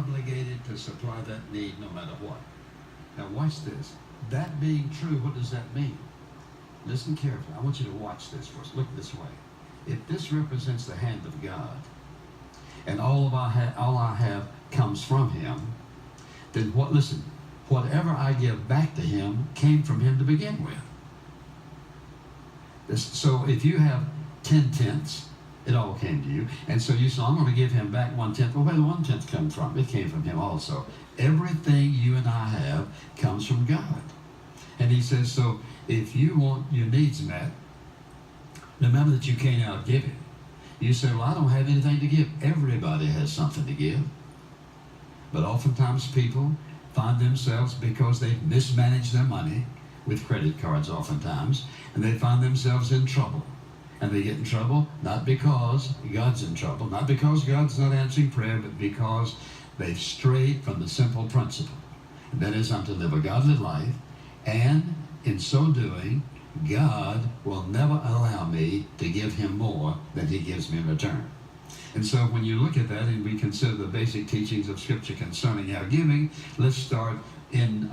obligated to supply that need no matter what. Now watch this. That being true, what does that mean? Listen carefully. I want you to watch this for us. Look this way. If this represents the hand of God, and all I have comes from Him, then listen, whatever I give back to Him came from Him to begin with. So if you have 10/10, it all came to you. And so you say, I'm going to give Him back 1/10. Well, where did 1/10 come from? It came from Him also. Everything you and I have comes from God. And He says, so if you want your needs met, remember that you can't outgive Him. You say, well, I don't have anything to give. Everybody has something to give. But oftentimes people find themselves, because they've mismanaged their money with credit cards oftentimes, and they find themselves in trouble. And they get in trouble not because God's in trouble, not because God's not answering prayer, but because they've strayed from the simple principle. And that is, I'm to live a godly life, and in so doing, God will never allow me to give Him more than He gives me in return. And so when you look at that and we consider the basic teachings of Scripture concerning our giving, let's start in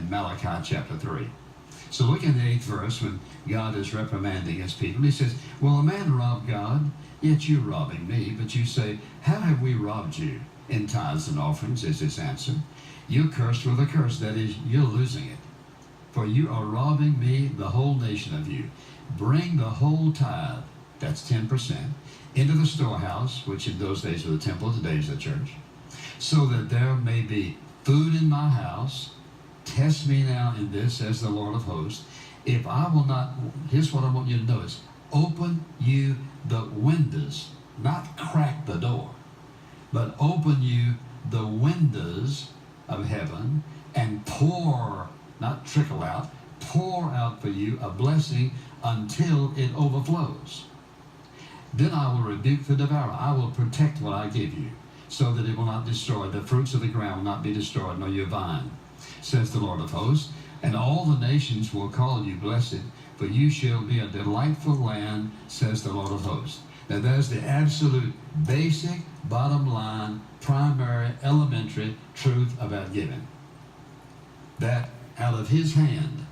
Malachi chapter 3. So look in the 8th verse when God is reprimanding His people. He says, well, a man robbed God, yet you're robbing me. But you say, how have we robbed you? In tithes and offerings is His answer. You're cursed with a curse. That is, you're losing it. For you are robbing me, the whole nation of you. Bring the whole tithe, that's 10%, into the storehouse, which in those days was the temple, today is the church, so that there may be food in my house. Test me now in this, says the Lord of hosts. If I will not, here's what I want you to notice. Open you the windows, not crack the door, but open you the windows of heaven and pour, not trickle out, pour out for you a blessing until it overflows. Then I will rebuke the devourer. I will protect what I give you, so that it will not destroy. The fruits of the ground will not be destroyed, nor your vine, says the Lord of hosts. And all the nations will call you blessed, for you shall be a delightful land, says the Lord of hosts. Now there's the absolute basic, bottom line, primary, elementary truth about giving. That out of His hand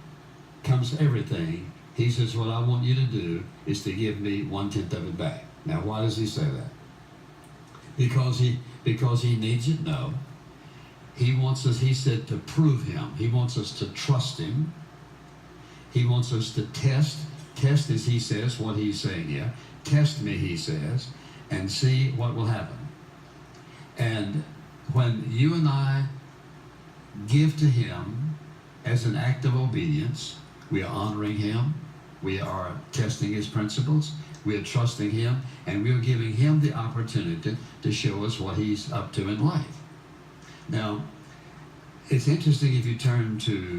comes everything. He says, what I want you to do is to give me 1/10 of it back. Now, why does He say that? Because he needs it? No. He wants us, He said, to prove Him. He wants us to trust Him. He wants us to test, as He says, what He's saying here. Test me, He says, and see what will happen. And when you and I give to Him as an act of obedience, we are honoring Him, we are testing His principles, we are trusting Him, and we are giving Him the opportunity to show us what He's up to in life. Now, it's interesting if you turn to